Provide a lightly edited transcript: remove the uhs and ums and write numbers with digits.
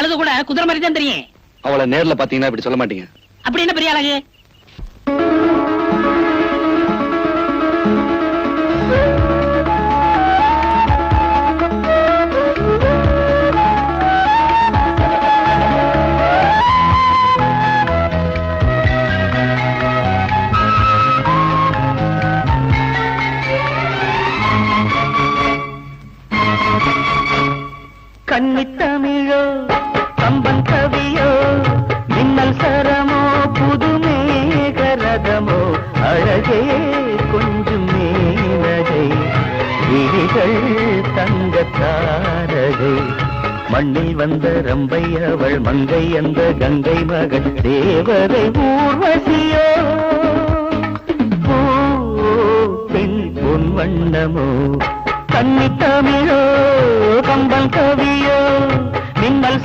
கழுது கூட குதிரை மாதிரி தான் தெரியும். அவளை நேர்ல பாத்தீங்கன்னா இப்படி சொல்ல மாட்டீங்க. அப்படி என்ன பெரிய அழகு? கன்னித்தமிழோ கம்பன் கவியோ மின்னல் சரமோ புதுமேகரதமோ அழகே கொஞ்சம் மேனகை விழிகள் தங்கத்தாரகை மண்ணில் வந்த ரம்பை அவள் மங்கை அந்த கங்கை மகள் தேவதை ஊர்வசியோ பெண் பொன் வண்ணமோ கன்னித்தமிழோ கம்பன் கவியோ மின்னல்